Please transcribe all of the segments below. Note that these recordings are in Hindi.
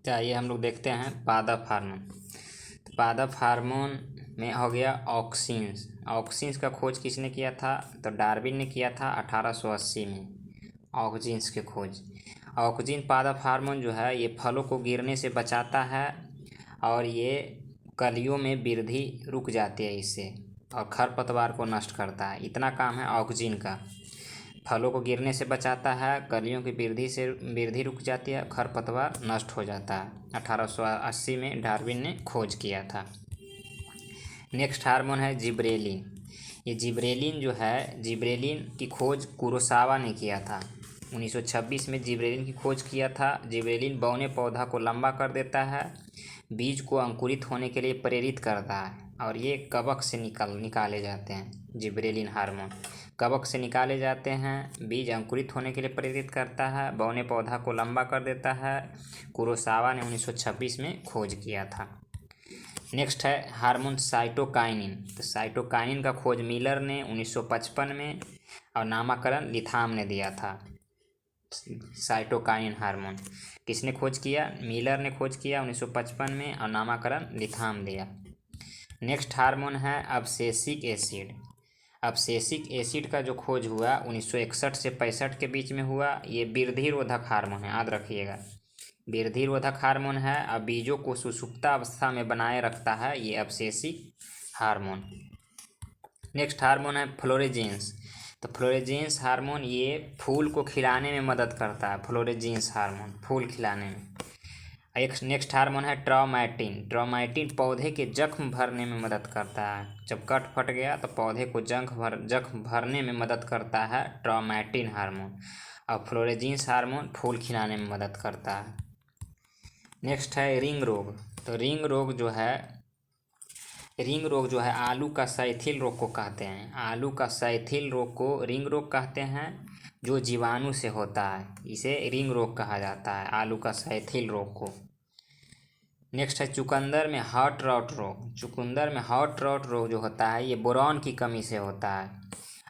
चाहिए हम लोग देखते हैं पादप हार्मोन। तो पादप हार्मोन में हो गया ऑक्सिन्स। ऑक्सिन्स का खोज किसने किया था? तो डार्विन ने किया था 1880 में ऑक्सिन्स की खोज। ऑक्सिन पादप हार्मोन जो है ये फलों को गिरने से बचाता है और ये कलियों में वृद्धि रुक जाती है इससे, और खरपतवार को नष्ट करता है। इतना काम है ऑक्सिन का। फलों को गिरने से बचाता है, कलियों की वृद्धि रुक जाती है, खरपतवार नष्ट हो जाता है। 1880 में डार्विन ने खोज किया था। नेक्स्ट हार्मोन है जिब्रेलिन। ये जिब्रेलिन जो है, जिब्रेलिन की खोज कुरोसावा ने किया था। 1926 में जिब्रेलिन की खोज किया था। जिब्रेलिन बौने पौधा को लंबा कर देता है, बीज को अंकुरित होने के लिए प्रेरित करता है, और ये कवक से निकाले जाते हैं। जिब्रेलिन हार्मोन कवक से निकाले जाते हैं, बीज अंकुरित होने के लिए प्रेरित करता है, बौने पौधा को लंबा कर देता है। कुरोसावा ने 1926 में खोज किया था। नेक्स्ट है हार्मोन साइटोकाइनिन। तो साइटोकाइनिन का खोज मिलर ने 1955 में और नामकरण लिथाम ने दिया था। साइटोकाइनिन हार्मोन किसने खोज किया? मिलर ने खोज किया 1955 में और नामकरण लिथाम दिया। नेक्स्ट हार्मोन है अब्सेसिक एसिड। अब्सेसिक एसिड का जो खोज हुआ 1961 से 65 के बीच में हुआ। ये वृद्धि रोधक हार्मोन है, याद रखिएगा। वृद्धि रोधक हार्मोन है और बीजों को सुषुप्ता अवस्था में बनाए रखता है ये अब्सेसिक हार्मोन। नेक्स्ट हार्मोन है फ्लोरेजेंस। तो फ्लोरेजेंस हार्मोन ये फूल को खिलाने में मदद करता है। फ्लोरेजेंस हार्मोन फूल खिलाने में। एक नेक्स्ट हार्मोन है ट्रॉमैटिन। ट्रॉमैटिन पौधे के जख्म भरने में मदद करता है। जब कट फट गया तो पौधे को जख्म भरने में मदद करता है ट्रॉमैटिन हार्मोन। और फ्लोरेजेंस हार्मोन फूल खिलाने में मदद करता है। नेक्स्ट है रिंग रोग। तो रिंग रोग जो है आलू का सैथिल रोग को कहते हैं। आलू का सैथिल रोग को रिंग रोग कहते हैं, जो जीवाणु से होता है, इसे रिंग रोग कहा जाता है, आलू का सैथिल रोग को। नेक्स्ट है चुकंदर में हॉट रॉट रोग। चुकंदर में हॉट रॉट रोग जो होता है ये बोरॉन की कमी से होता है।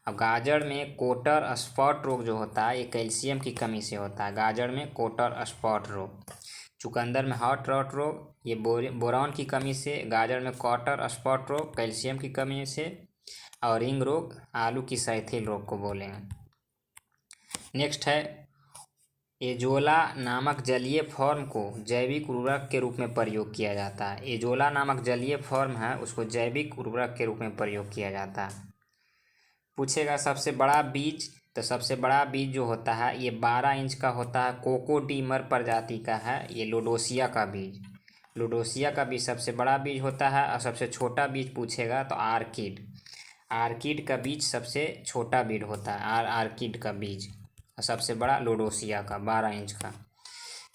अब गाजर में कोटर स्पॉट रोग जो होता है ये कैल्शियम की कमी से होता है। गाजर में कोटर स्पॉट रोग। चुकंदर में हॉट रॉट रोग ये बोरॉन की कमी से, गाजर में कॉटर स्पॉट रोग कैल्शियम की कमी से, और रिंग रोग आलू की सैथिल रोग को बोलेंगे। नेक्स्ट है एजोला नामक जलीय फॉर्म को जैविक उर्वरक के रूप में प्रयोग किया जाता है। एजोला नामक जलीय फॉर्म है उसको जैविक उर्वरक के रूप में प्रयोग किया जाता है। पूछेगा सबसे बड़ा बीज। तो सबसे बड़ा बीज जो होता है ये 12 इंच का होता है, कोकोडीमर प्रजाति का है। ये लोडोसिया का बीज, लोडोसिया का बीज सबसे बड़ा बीज होता है। और सबसे छोटा बीज पूछेगा तो आर्किड, आर्किड का बीज सबसे छोटा बीज होता है। आर्किड का बीज। और सबसे बड़ा लोडोसिया का 12 इंच का।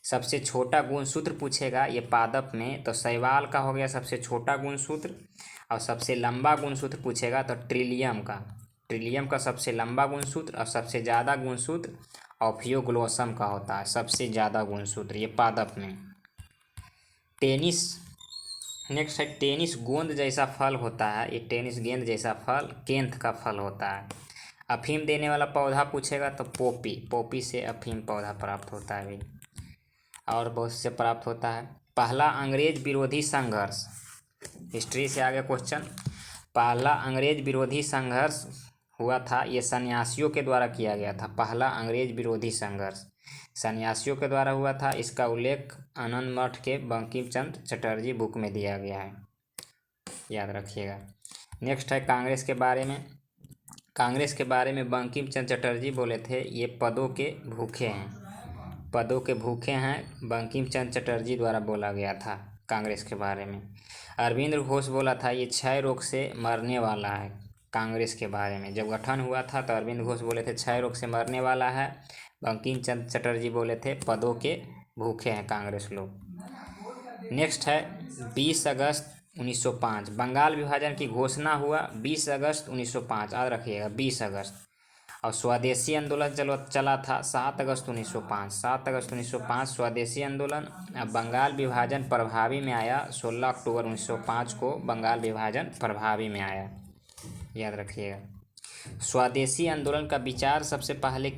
सबसे छोटा गुणसूत्र पूछेगा ये पादप में, तो शैवाल का हो गया सबसे छोटा गुणसूत्र। और सबसे लंबा गुणसूत्र पूछेगा तो ट्रिलियम का, ट्रिलियम का सबसे लंबा गुणसूत्र। और सबसे ज़्यादा गुणसूत्र ऑफियोग्लोसम का होता है, सबसे ज़्यादा गुणसूत्र ये पादप में। टेनिस। नेक्स्ट है टेनिस गेंद जैसा फल होता है। ये टेनिस गेंद जैसा फल केंथ का फल होता है। अफीम देने वाला पौधा पूछेगा तो पोपी, पोपी से अफीम पौधा प्राप्त होता है भी, और बहुत से प्राप्त होता है। पहला अंग्रेज विरोधी संघर्ष, हिस्ट्री से आगे क्वेश्चन। पहला अंग्रेज विरोधी संघर्ष हुआ था ये सन्यासियों के द्वारा किया गया था। पहला अंग्रेज विरोधी संघर्ष सन्यासियों के द्वारा हुआ था। इसका उल्लेख आनंद मठ के बंकिम चंद्र चटर्जी बुक में दिया गया है, याद रखिएगा। नेक्स्ट है कांग्रेस के बारे में। कांग्रेस के बारे में बंकिम चंद्र चटर्जी बोले थे ये पदों के भूखे हैं, पदों के भूखे हैं, बंकिम चंद्र चटर्जी द्वारा बोला गया था कांग्रेस के बारे में। अरविंद घोष बोला था ये क्षय रोग से मरने वाला है। कांग्रेस के बारे में जब गठन हुआ था तो अरविंद घोष बोले थे क्षय रोग से मरने वाला है। बंकिम चंद्र चटर्जी बोले थे पदों के भूखे हैं कांग्रेस लोग। नेक्स्ट है 20 अगस्त 1905 बंगाल विभाजन की घोषणा हुआ 20 अगस्त 1905, याद रखिएगा 20 अगस्त। और स्वदेशी आंदोलन चला था 7 अगस्त 1905। 7 अगस्त 1905 स्वदेशी आंदोलन। बंगाल विभाजन प्रभावी में आया 16 अक्टूबर 1905 को बंगाल विभाजन प्रभावी में आया, याद रखिएगा। स्वदेशी आंदोलन का विचार सबसे पहले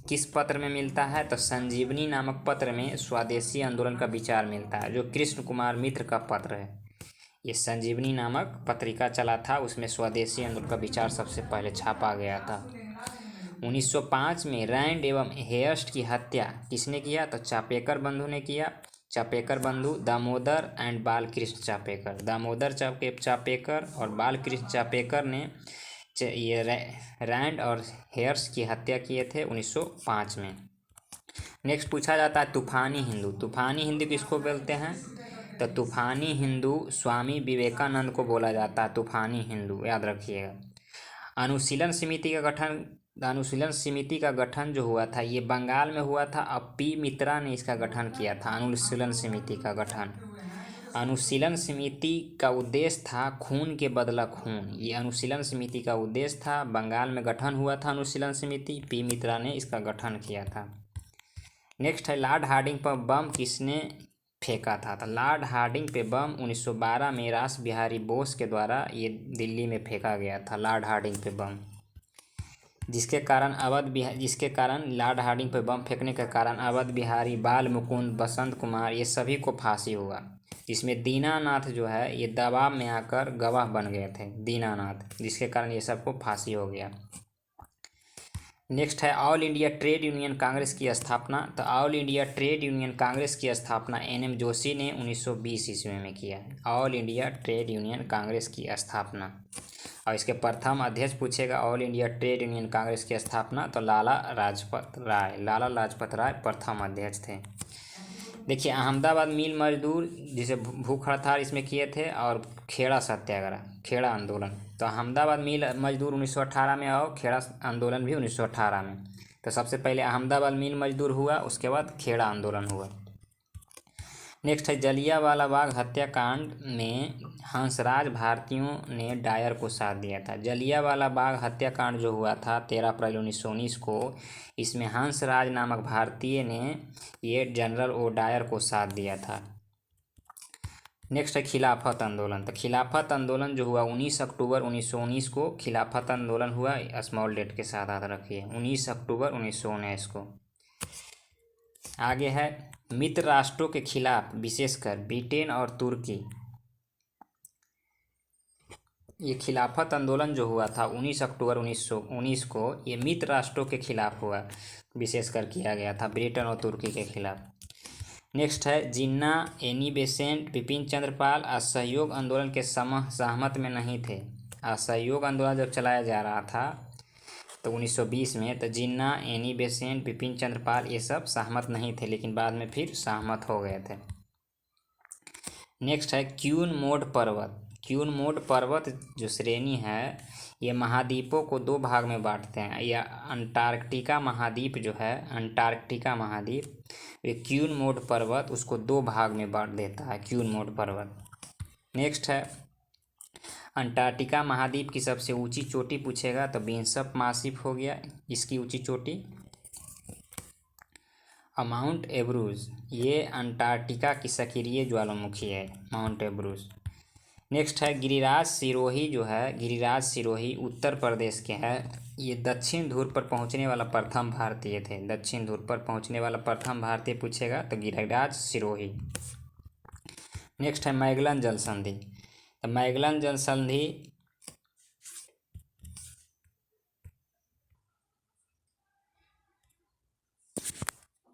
किस पत्र में मिलता है? तो संजीवनी नामक पत्र में स्वदेशी आंदोलन का विचार मिलता है, जो कृष्ण कुमार मित्र का पत्र है। ये संजीवनी नामक पत्रिका चला था, उसमें स्वदेशी आंदोलन का विचार सबसे पहले छापा गया था। 1905 में रैंड एवं हेयर्स्ट की हत्या किसने किया? तो चापेकर बंधु ने किया। चापेकर बंधु दामोदर एंड बालकृष्ण चापेकर, दामोदर चापेकर और बालकृष्ण चापेकर ने ये रैंड और हेयर्स की हत्या किए थे 1905 में। नेक्स्ट पूछा जाता है तूफानी हिंदू। तूफानी हिंदू किसको बोलते हैं? तो तूफानी हिंदू स्वामी विवेकानंद को बोला जाता है, तूफानी हिंदू, याद रखिएगा। अनुशीलन समिति का गठन जो हुआ था ये बंगाल में हुआ था। अब पी मित्रा ने इसका गठन किया था, अनुशीलन समिति का गठन। अनुशीलन समिति का उद्देश्य था खून के बदला खून। ये अनुशीलन समिति का उद्देश्य था, बंगाल में गठन हुआ था अनुशीलन समिति, पी मित्रा ने इसका गठन किया था। नेक्स्ट है लॉर्ड हार्डिंग पर बम किसने फेंका था? तो लॉर्ड हार्डिंग पे बम 1912 में रास बिहारी बोस के द्वारा ये दिल्ली में फेंका गया था, लॉर्ड हार्डिंग पे बम, जिसके कारण लॉर्ड हार्डिंग पे बम फेंकने के कारण अवध बिहारी, बाल मुकुंद, बसंत कुमार ये सभी को फांसी हुआ। इसमें दीनानाथ जो है ये दबाव में आकर गवाह बन गए थे, दीनानाथ, जिसके कारण ये सबको फांसी हो गया। नेक्स्ट है all India trade union Congress की स्थापना। तो all India trade union Congress की स्थापना NM जोशी ने 1920 ईस्वी में किया है, all India trade union Congress की स्थापना। और इसके प्रथम अध्यक्ष पूछेगा all India trade union Congress की स्थापना, तो लाला लाजपत राय प्रथम अध्यक्ष थे। देखिए अहमदाबाद मिल मजदूर जिसे भूख हड़ताल इसमें किए थे, और खेड़ा सत्याग्रह, खेड़ा आंदोलन। तो अहमदाबाद मिल मजदूर 1918 में और खेड़ा आंदोलन भी 1918 में। तो सबसे पहले अहमदाबाद मिल मजदूर हुआ, उसके बाद खेड़ा आंदोलन हुआ। नेक्स्ट है जलियांवाला बाग हत्याकांड में हंसराज भारतीयों ने डायर को साथ दिया था। जलियांवाला बाग हत्याकांड जो हुआ था 13 अप्रैल 1919 को, इसमें हंसराज नामक भारतीय ने ये जनरल ओ डायर को साथ दिया था। नेक्स्ट है खिलाफत आंदोलन। तो खिलाफत आंदोलन जो हुआ 19 अक्टूबर 1919 को खिलाफत आंदोलन हुआ, स्मॉल डेट के साथ याद रखिए, 19 अक्टूबर 1919 को। आगे है मित्र राष्ट्रों के खिलाफ विशेषकर ब्रिटेन और तुर्की, ये खिलाफत आंदोलन जो हुआ था 19 अक्टूबर 1919 को, ये मित्र राष्ट्रों के खिलाफ हुआ, विशेषकर किया गया था ब्रिटेन और तुर्की के खिलाफ। नेक्स्ट है जिन्ना, एनी बेसेंट, बिपिन चंद्रपाल असहयोग आंदोलन के सहमत में नहीं थे। असहयोग आंदोलन जब चलाया जा रहा था तो 1920 में, तो जिन्ना, एनी बेसेंट, बिपिन चंद्रपाल ये सब सहमत नहीं थे, लेकिन बाद में फिर सहमत हो गए थे। नेक्स्ट है क्यून मोड पर्वत। क्यून मोड पर्वत जो श्रेणी है ये महाद्वीपों को दो भाग में बांटते हैं। या अंटार्कटिका महाद्वीप जो है, अंटार्कटिका महाद्वीप, ये क्यून मोड पर्वत उसको दो भाग में बांट देता है, क्यून मोड पर्वत। नेक्स्ट है अंटार्कटिका महाद्वीप की सबसे ऊंची चोटी पूछेगा तो बिशप मासिफ हो गया इसकी ऊंची चोटी। माउंट एब्रूज ये अंटार्कटिका की सक्रिय ज्वालामुखी है, माउंट एब्रूज। नेक्स्ट है गिरिराज सिरोही जो है, गिरिराज सिरोही उत्तर प्रदेश के हैं, ये दक्षिण ध्रुव पर पहुंचने वाला प्रथम भारतीय थे, दक्षिण ध्रुव पर पहुंचने वाला प्रथम भारतीय पूछेगा तो गिरिराज सिरोही। नेक्स्ट है मैगलन जल संधि। तो मैगलन जल संधि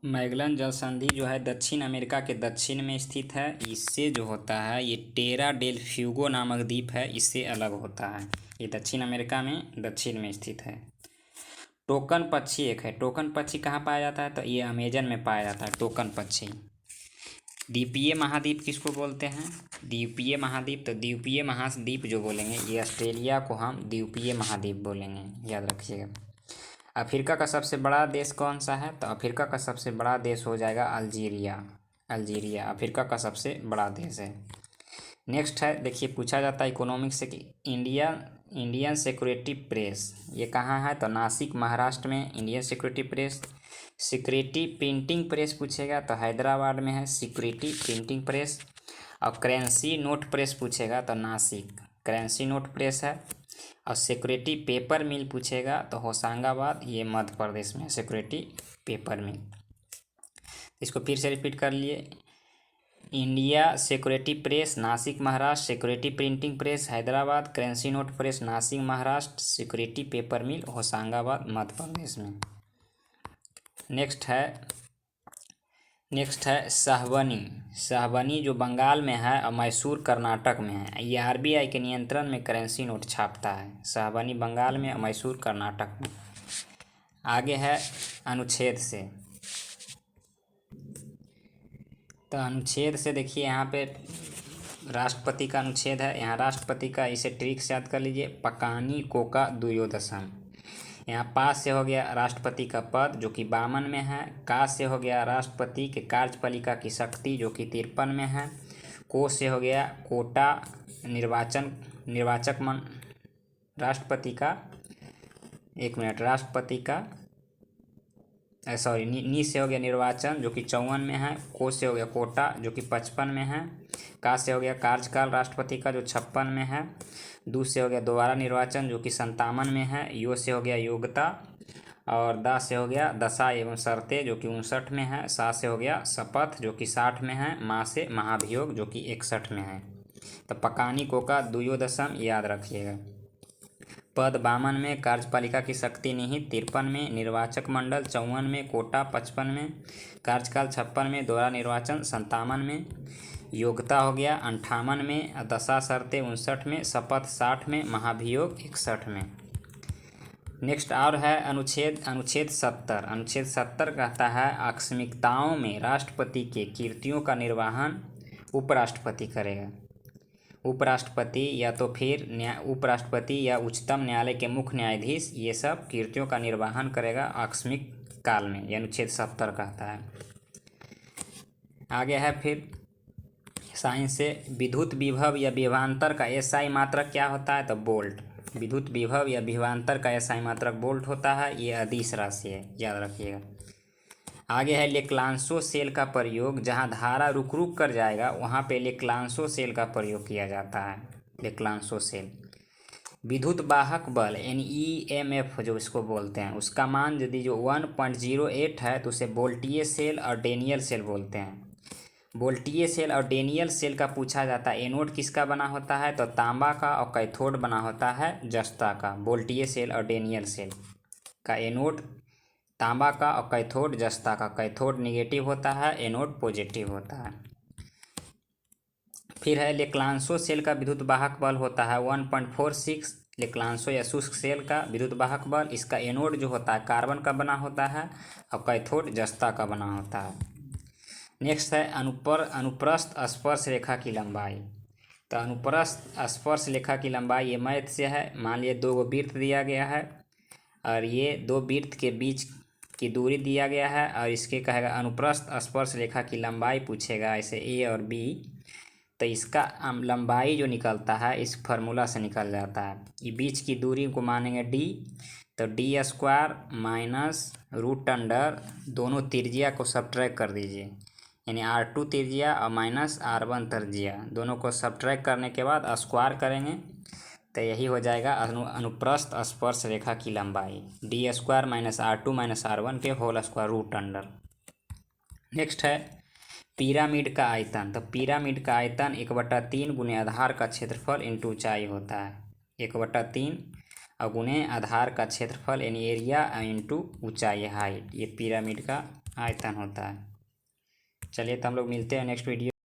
मैगलन जल संधि जो है दक्षिण अमेरिका के दक्षिण में स्थित है। इससे जो होता है ये टेरा डेल फ्यूगो नामक द्वीप है, इससे अलग होता है, ये दक्षिण अमेरिका में दक्षिण में स्थित है। टोकन पक्षी एक है, टोकन पक्षी कहाँ पाया जाता है? तो ये अमेजन में पाया जाता है टोकन पक्षी। द्वीपीय महाद्वीप किसको बोलते हैं? द्वीपीय महाद्वीप, तो द्वीपीय महाद्वीप जो बोलेंगे ये ऑस्ट्रेलिया को हम द्वीपीय महाद्वीप बोलेंगे, याद रखिएगा। अफ्रीका का सबसे बड़ा देश कौन सा है? तो अफ्रीका का सबसे बड़ा देश हो जाएगा अल्जीरिया, अल्जीरिया अफ्रीका का सबसे बड़ा देश है। नेक्स्ट है देखिए पूछा जाता है इकोनॉमिक्स से कि इंडियन सिक्योरिटी प्रेस ये कहाँ है? तो नासिक महाराष्ट्र में Indian security press. Security printing press पूछेगा तो हैदराबाद में है सिक्योरिटी प्रिंटिंग प्रेस। और करेंसी नोट प्रेस पूछेगा तो नासिक करेंसी नोट प्रेस है। और सिक्योरिटी पेपर मिल पूछेगा तो होशंगाबाद, ये मध्य प्रदेश में सिक्योरिटी पेपर मिल। इसको फिर से रिपीट कर लिए। India security press Nashik Maharashtra, security printing press Hyderabad, currency note press Nashik Maharashtra, security paper mill Hoshangabad Madhya Pradesh में। नेक्स्ट है शाहबनी। शाहबनी जो बंगाल में है और मैसूर कर्नाटक में है। ये आरबीआई के नियंत्रण में करेंसी नोट छापता है। शाहबनी बंगाल में और मैसूर कर्नाटक में। आगे है अनुच्छेद से। तो अनुच्छेद से देखिए यहाँ पे राष्ट्रपति का अनुच्छेद है। यहाँ राष्ट्रपति का इसे ट्रिक से याद कर लीजिए। पकानी कोका दुयोदशम। यहाँ पा से हो गया राष्ट्रपति का पद जो कि 52 में है। का से हो गया राष्ट्रपति के कार्यपालिका की शक्ति जो कि 53 में है। को से हो गया कोटा निर्वाचक मन राष्ट्रपति का, एक मिनट, राष्ट्रपति का नी से हो गया निर्वाचन जो कि 54 में है। को से हो गया कोटा जो कि 55 में है। का से हो गया कार्यकाल राष्ट्रपति का जो 56 में है। दू से हो गया दोबारा निर्वाचन जो कि 57 में है। यो से हो गया योग्यता और दा से हो गया दशा एवं शर्तें जो कि 59 में है। सा से हो गया शपथ जो कि 60 में है। माँ से महाभियोग जो कि 61 में है। तो पकानी कोका दुयोदशम याद रखिएगा। पद 52 में, कार्यपालिका की शक्ति निहित 53 में, निर्वाचक मंडल 54 में, कोटा 55 में, कार्यकाल 56 में, दोहरा निर्वाचन 57 में, योग्यता हो गया 58 में, दशा शर्तें 59 में, शपथ 60 में, महाभियोग 61 में। नेक्स्ट और है अनुच्छेद 70। अनुच्छेद 70 कहता है आकस्मिकताओं में राष्ट्रपति के कृत्यों का निर्वहन उपराष्ट्रपति करेगा। उपराष्ट्रपति या तो फिर उपराष्ट्रपति या उच्चतम न्यायालय के मुख्य न्यायाधीश ये सब कृत्यों का निर्वहन करेगा आकस्मिक काल में। यह अनुच्छेद 70 कहता है। आगे है फिर साइंस से विद्युत विभव या विभवांतर का एसआई मात्रक क्या होता है? तो वोल्ट। विद्युत विभव या विभवांतर का एसआई मात्रक वोल्ट होता है। ये अदिश राशि है, याद रखिएगा। आगे है लेक्लांशो सेल का प्रयोग। जहाँ धारा रुक रुक कर जाएगा वहाँ पे लेक्लांशो सेल का प्रयोग किया जाता है। लेक्लांशो सेल। विद्युत वाहक बल NEMF जो इसको बोलते हैं, उसका मान यदि जो 1.08 है तो उसे वोल्टीय सेल और डेनियल सेल बोलते हैं। वोल्टीय सेल और डेनियल सेल का पूछा जाता है। एनोड किसका बना होता है? तो तांबा का, और कैथोड बना होता है जस्ता का। वोल्टीय सेल और डेनियल सेल का एनोड तांबा का और कैथोड जस्ता का। कैथोड निगेटिव होता है, एनोड पॉजिटिव होता है। फिर है लेक्लांशो सेल का विद्युत वाहक बल होता है 1.46। लेक्लांशो या शुष्क सेल का विद्युत वाहक बल, इसका एनोड जो होता है कार्बन का बना होता है और कैथोड जस्ता का बना होता है। नेक्स्ट है अनुप्रस्थ स्पर्श रेखा की लंबाई। तो अनुप्रस्थ स्पर्श रेखा की लंबाई ये मैथ से है। मान लिया 2 वृत्त दिया गया है और ये 2 वृत्त के बीच की दूरी दिया गया है और इसके कहेगा अनुप्रस्थ स्पर्श रेखा की लंबाई पूछेगा, ऐसे ए और बी। तो इसका लंबाई जो निकलता है इस फार्मूला से निकल जाता है। ये बीच की दूरी को मानेंगे डी, तो D² माइनस रूट अंडर दोनों त्रिज्या को सब्ट्रैक्ट कर दीजिए, यानी R2 त्रिज्या और माइनस R1 त्रिज्या, दोनों को सब्ट्रैक्ट करने के बाद स्क्वायर करेंगे तो यही हो जाएगा अनुप्रस्थ स्पर्श रेखा की लंबाई D² minus R2 minus R1 के whole square root under. Next है पिरामिड का आयतन। तो पिरामिड का आयतन 1/3 गुने आधार का क्षेत्रफल इंटू ऊंचाई होता है। 1/3 और गुने आधार का क्षेत्रफल यानी एरिया इंटू ऊंचाई हाइट, ये पिरामिड का आयतन होता है। चलिए तो हम लोग मिलते हैं नेक्स्ट वीडियो।